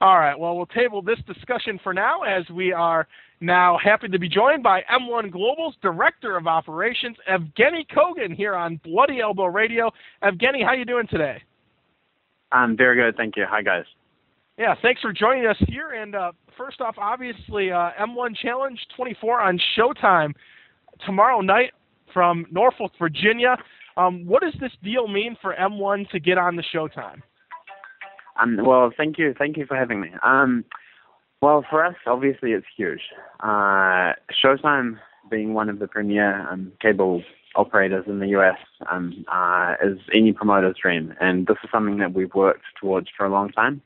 All right, well, we'll table this discussion for now as we are now happy to be joined by M1 Global's Director of Operations, Evgeni Kogan, here on Bloody Elbow Radio. Evgeni, how you doing today? I'm very good, thank you. Hi, guys. Yeah, thanks for joining us here. And first off, obviously, M1 Challenge 24 on Showtime tomorrow night from Norfolk, Virginia. What does this deal mean for M1 to get on the Showtime? Well, thank you for having me. Well, for us, obviously, it's huge. Showtime, being one of the premier cable operators in the U.S., is any promoter's dream, and this is something that we've worked towards for a long time.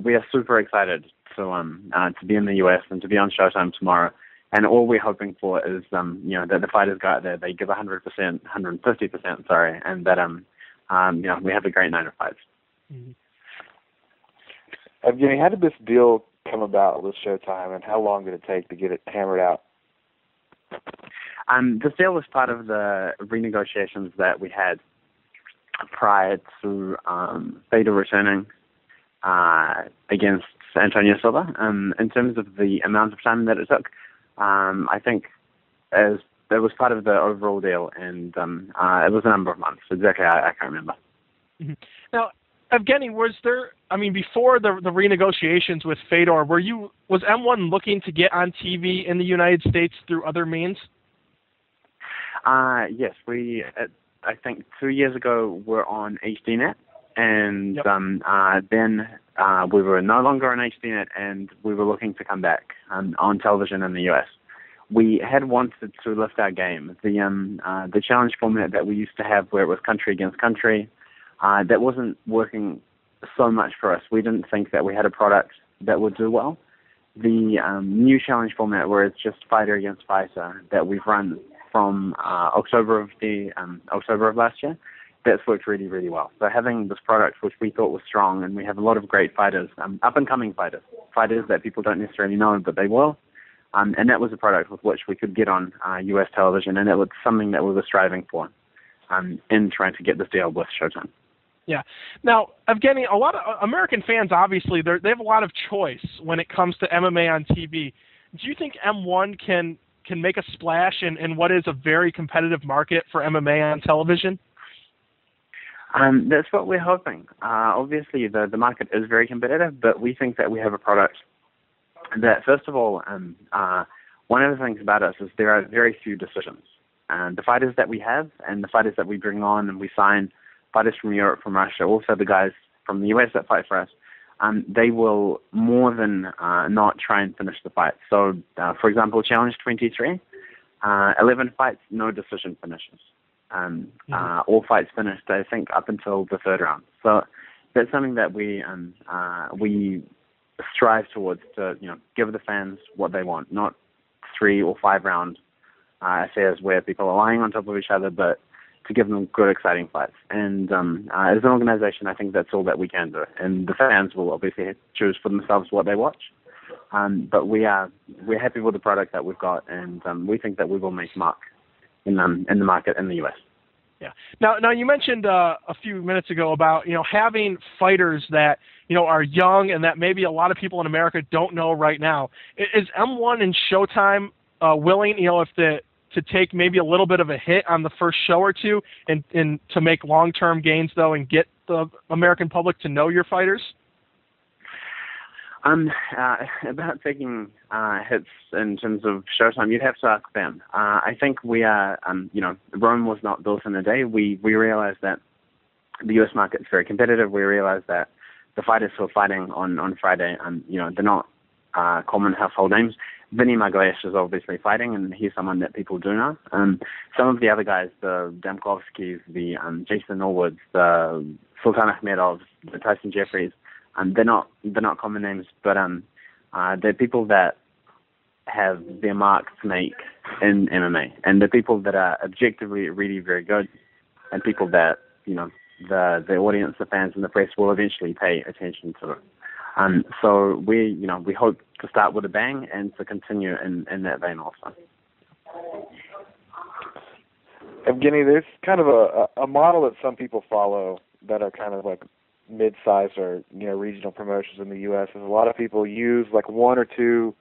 We are super excited to be in the U.S. and to be on Showtime tomorrow. And all we're hoping for is, that the fighters go out there, they give 100%, 150%, sorry, and that, we have a great night of fights. Mm-hmm. Evgeni, how did this deal come about with Showtime, and how long did it take to get it hammered out? This deal was part of the renegotiations that we had prior to Fedor returning against Antonio Silva. In terms of the amount of time that it took, I think as it was part of the overall deal, and it was a number of months. Exactly, I can't remember. Mm-hmm. Now, Evgeni, before the renegotiations with Fedor, was M1 looking to get on TV in the United States through other means? Yes, I think 2 years ago, we're on HDNet, and yep. Then we were no longer on HDNet, and we were looking to come back on television in the US. We had wanted to lift our game. The challenge format that we used to have, where it was country against country, that wasn't working so much for us. We didn't think that we had a product that would do well. The new challenge format, where it's just fighter against fighter, that we've run from October of last year, that's worked really, really well. So having this product, which we thought was strong, and we have a lot of great fighters, up-and-coming fighters that people don't necessarily know, but they will, and that was a product with which we could get on U.S. television, and it was something that we were striving for in trying to get this deal with Showtime. Yeah. Now, Evgeni, a lot of American fans, obviously, they have a lot of choice when it comes to MMA on TV. Do you think M1 can make a splash in what is a very competitive market for MMA on television? That's what we're hoping. Obviously, the market is very competitive, but we think that we have a product that, first of all, one of the things about us is there are very few decisions. And the fighters that we have and the fighters that we bring on and we sign, fighters from Europe, from Russia, also the guys from the US that fight for us, they will more than not try and finish the fight. So, for example, Challenge 23, 11 fights, no decision finishes. All fights finished, I think, up until the third round. So that's something that we strive towards, to give the fans what they want, not 3 or 5 round affairs where people are lying on top of each other, but to give them good, exciting fights. And as an organization, I think that's all that we can do. And the fans will obviously choose for themselves what they watch. But we're happy with the product that we've got, and we think that we will make a mark in the market in the U.S. Yeah. Now you mentioned a few minutes ago about having fighters that are young and that maybe a lot of people in America don't know right now. Is M1 and Showtime willing, to take maybe a little bit of a hit on the first show or two, and to make long-term gains though, and get the American public to know your fighters? About taking hits in terms of Showtime, you'd have to ask them. I think we are, Rome was not built in a day. We realize that the U.S. market is very competitive. We realize that the fighters who are fighting on Friday, they're not common household names. Vinny Magalhaes is obviously fighting, and he's someone that people do know. Some of the other guys, the Damkovskis, the Jason Norwoods, the Sultan Akhmedovs, the Tyson Jeffries, they're not common names, but they're people that have their mark to make in MMA, and they're people that are objectively really very good, and people that the audience, the fans, and the press will eventually pay attention to. So we hope to start with a bang and to continue in that vein also. Evgeni, there's kind of a model that some people follow that are kind of like mid-sized or regional promotions in the U.S. is a lot of people use like one or two,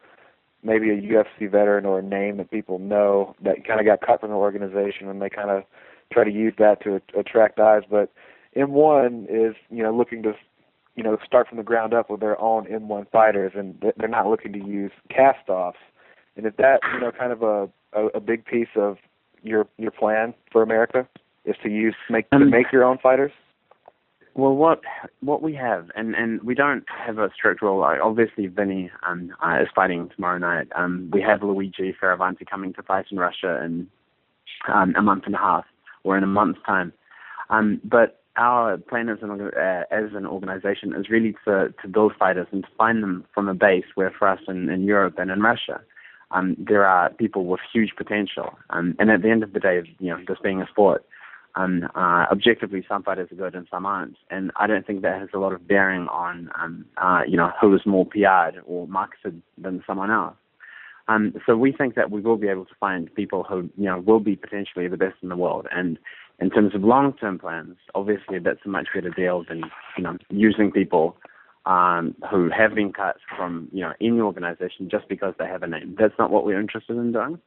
maybe a UFC veteran or a name that people know that kind of got cut from the organization, and they kind of try to use that to attract eyes. But M1 is looking to start from the ground up with their own M1 fighters, and they're not looking to use cast-offs. And is that kind of a big piece of your plan for America, is to make your own fighters? Well, what we have, and we don't have a strict rule. Obviously, Vinny is fighting tomorrow night. We have Luigi Fioravanti coming to fight in Russia in a month and a half, or in a month's time. But our plan as an organization is really to build fighters and to find them from a base where for us in Europe and in Russia, there are people with huge potential. And at the end of the day, this being a sport, objectively, some fighters are good and some aren't, and I don't think that has a lot of bearing on who is more PR'd or marketed than someone else. So we think that we will be able to find people who will be potentially the best in the world. And in terms of long-term plans, obviously that's a much better deal than using people who have been cut from any organization just because they have a name. That's not what we're interested in doing.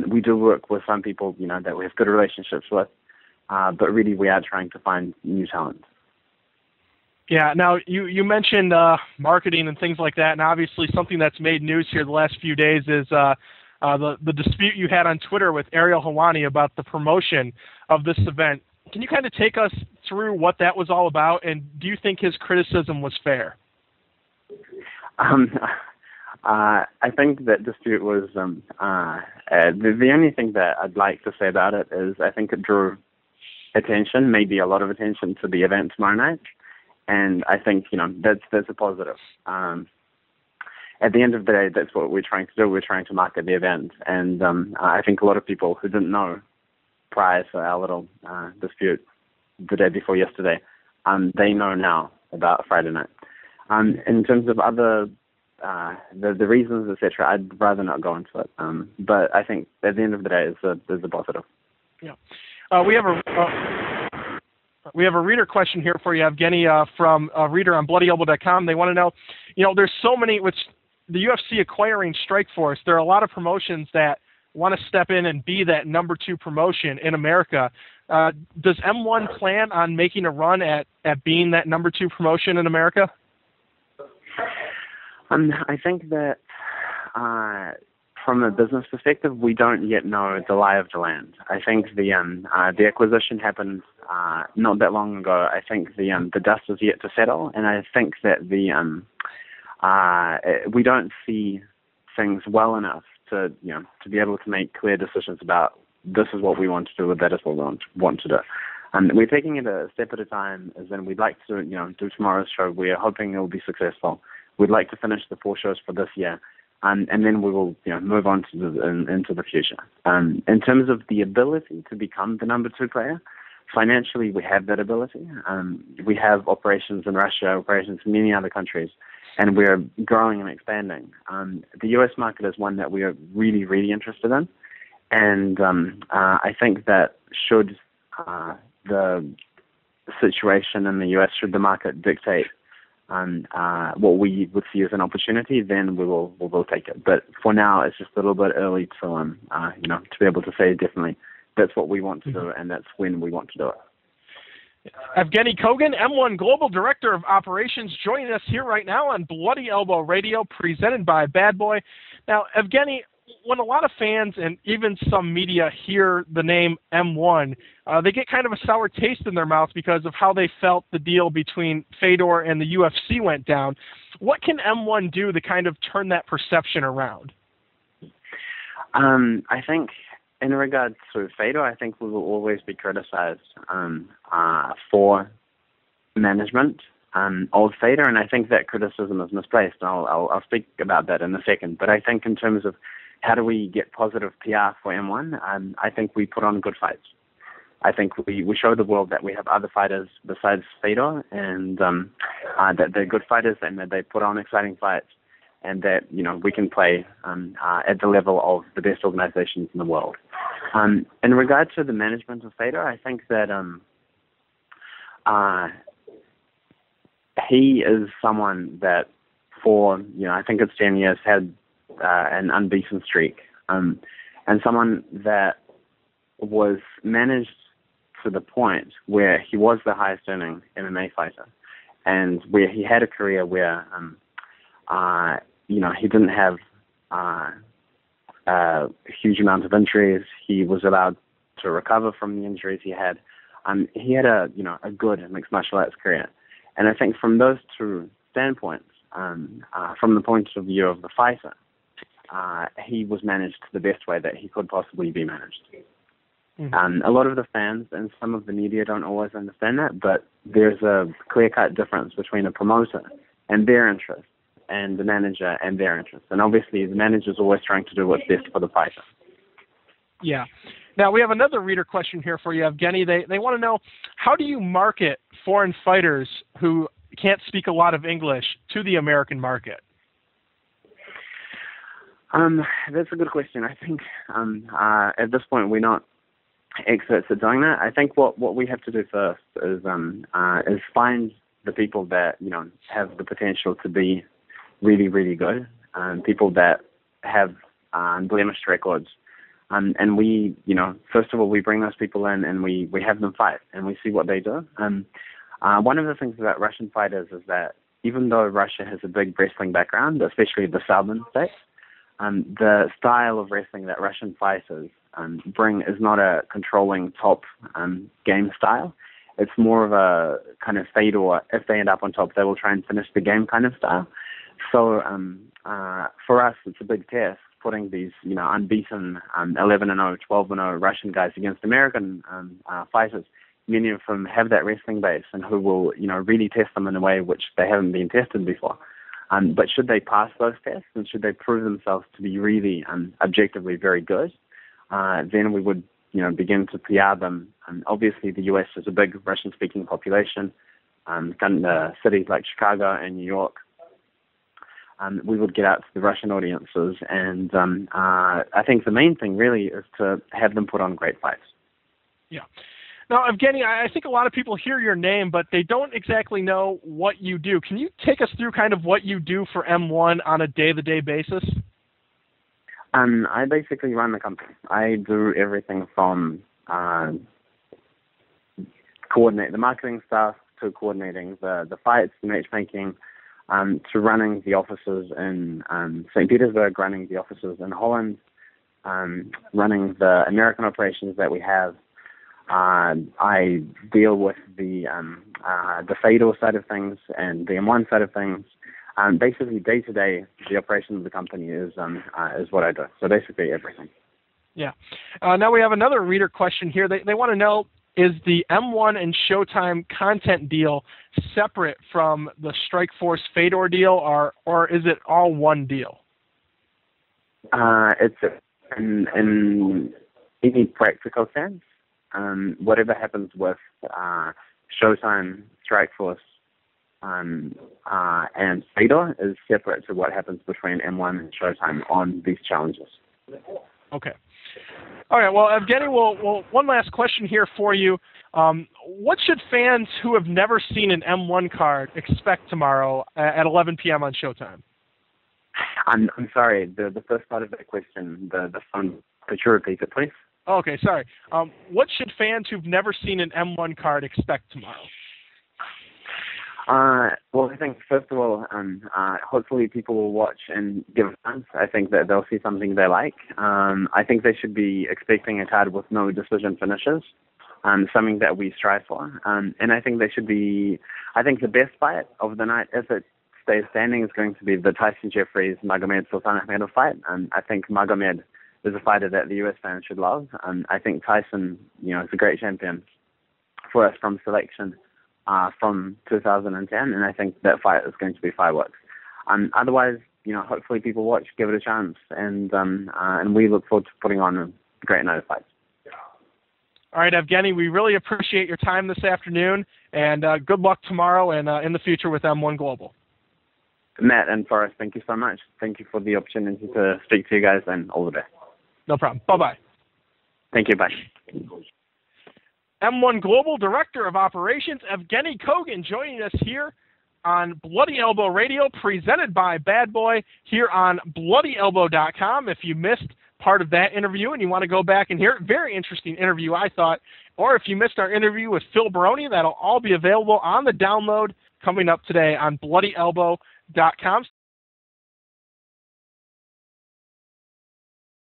We do work with some people that we have good relationships with. But really, we are trying to find new talent. Yeah. Now, you mentioned marketing and things like that, and obviously something that's made news here the last few days is the dispute you had on Twitter with Ariel Helwani about the promotion of this event. Can you kind of take us through what that was all about, and do you think his criticism was fair? I think that dispute was the only thing that I'd like to say about it is I think it drew attention, maybe a lot of attention, to the event tomorrow night, and I think that's a positive. At the end of the day, that's what we're trying to do. We're trying to market the event, and I think a lot of people who didn't know prior to our little dispute the day before yesterday, they know now about Friday night. In terms of other the reasons, etc., I'd rather not go into it. But I think at the end of the day, it's a positive. Yeah. We have a reader question here for you, Evgeni, from a reader on BloodyElbow.com. They want to know, there's so many, with the UFC acquiring Strikeforce, there are a lot of promotions that want to step in and be that number 2 promotion in America. Does M1 plan on making a run at being that number 2 promotion in America? I think that from a business perspective, we don't yet know the lie of the land. I think the acquisition happened not that long ago. I think the dust is yet to settle, and I think that we don't see things well enough to be able to make clear decisions about this is what we want to do, or that is what we want to do. We're taking it a step at a time, as in we'd like to do tomorrow's show. We're hoping it will be successful. We'd like to finish the 4 shows for this year. And then we will move on to into the future. In terms of the ability to become the number 2 player, financially we have that ability. We have operations in Russia, operations in many other countries, and we're growing and expanding. The U.S. market is one that we are really, really interested in, and I think that should the situation in the U.S., should the market dictate what we would see as an opportunity, then we'll take it. But for now, it's just a little bit early to be able to say definitely that's what we want to do, and that's when we want to do it. Evgeni Kogan, M1 Global Director of Operations, joining us here right now on Bloody Elbow Radio, presented by Bad Boy. Now, Evgeni, when a lot of fans and even some media hear the name M1, they get kind of a sour taste in their mouth because of how they felt the deal between Fedor and the UFC went down. What can M1 do to kind of turn that perception around? I think in regards to Fedor, I think we will always be criticized for management of Fedor, and I think that criticism is misplaced. I'll speak about that in a second. But I think in terms of how do we get positive PR for M1, I think we put on good fights. I think we show the world that we have other fighters besides Fedor, and that they're good fighters and that they put on exciting fights, and that we can play at the level of the best organizations in the world. In regard to the management of Fedor, I think that he is someone that for, I think it's 10 years had an unbeaten streak, and someone that was managed to the point where he was the highest earning MMA fighter, and where he had a career where, he didn't have a huge amount of injuries. He was allowed to recover from the injuries he had. He had a good mixed martial arts career. And I think from those two standpoints, from the point of view of the fighter, he was managed the best way that he could possibly be managed. Mm-hmm. A lot of the fans and some of the media don't always understand that, but there's a clear-cut difference between a promoter and their interest and the manager and their interest. And obviously the manager's always trying to do what's best for the fighter. Yeah. Now, we have another reader question here for you, Evgeni. They want to know, how do you market foreign fighters who can't speak a lot of English to the American market? That's a good question. I think at this point we're not experts at doing that. I think what we have to do first is find the people that have the potential to be really, really good, people that have blemished records, and we first of all we bring those people in and we have them fight and we see what they do. One of the things about Russian fighters is that even though Russia has a big wrestling background, especially the southern states, the style of wrestling that Russian fighters bring is not a controlling top game style. It's more of a kind of Fedor, if they end up on top, they will try and finish the game kind of style. So for us, it's a big test putting these unbeaten 11-0, 12-0 Russian guys against American fighters. Many of them have that wrestling base and who will really test them in a way which they haven't been tested before. But should they pass those tests and should they prove themselves to be really objectively very good, then we would begin to PR them. Obviously, the U.S. is a big Russian-speaking population. In cities like Chicago and New York, we would get out to the Russian audiences. And I think the main thing really is to have them put on great fights. Yeah. Now, Evgeni, I think a lot of people hear your name, but they don't exactly know what you do. Can you take us through kind of what you do for M-1 on a day-to-day basis? I basically run the company. I do everything from coordinate the marketing stuff to coordinating the fights, the matchmaking, to running the offices in St. Petersburg, running the offices in Holland, running the American operations that we have. I deal with the Fedor side of things and the M1 side of things. Basically, day to day, the operation of the company is what I do. So basically, everything. Yeah. Now we have another reader question here. They want to know, is the M1 and Showtime content deal separate from the Strikeforce Fedor deal, or is it all one deal? It's in any practical sense. Whatever happens with Showtime, Strikeforce, and Fedor is separate to what happens between M1 and Showtime on these challenges. Okay. All right. Well, Evgeni, one last question here for you. What should fans who have never seen an M1 card expect tomorrow at 11 p.m. on Showtime? I'm sorry. The first part of that question, the phone. Could you repeat it, please? Okay, sorry. What should fans who've never seen an M1 card expect tomorrow? Well, I think, first of all, hopefully people will watch and give a chance. I think that they'll see something they like. I think they should be expecting a card with no decision finishes, something that we strive for. And I think I think the best fight of the night, if it stays standing, is going to be the Tyson Jeffries-Magomed Sultanahmedov fight. I think Magomed is a fighter that the US fans should love. I think Tyson, is a great champion for us from selection from 2010, and I think that fight is going to be fireworks. Otherwise, hopefully people watch, give it a chance, and we look forward to putting on a great night of fights. All right, Evgeni, we really appreciate your time this afternoon, and good luck tomorrow and in the future with M1 Global. Matt and Forrest, thank you so much. Thank you for the opportunity to speak to you guys, and all the best. No problem. Bye-bye. Thank you. Bye. M1 Global Director of Operations, Evgeni Kogan, joining us here on Bloody Elbow Radio, presented by Bad Boy here on BloodyElbow.com. If you missed part of that interview and you want to go back and hear it, very interesting interview, I thought. Or if you missed our interview with Phil Baroni, that'll all be available on the download coming up today on BloodyElbow.com.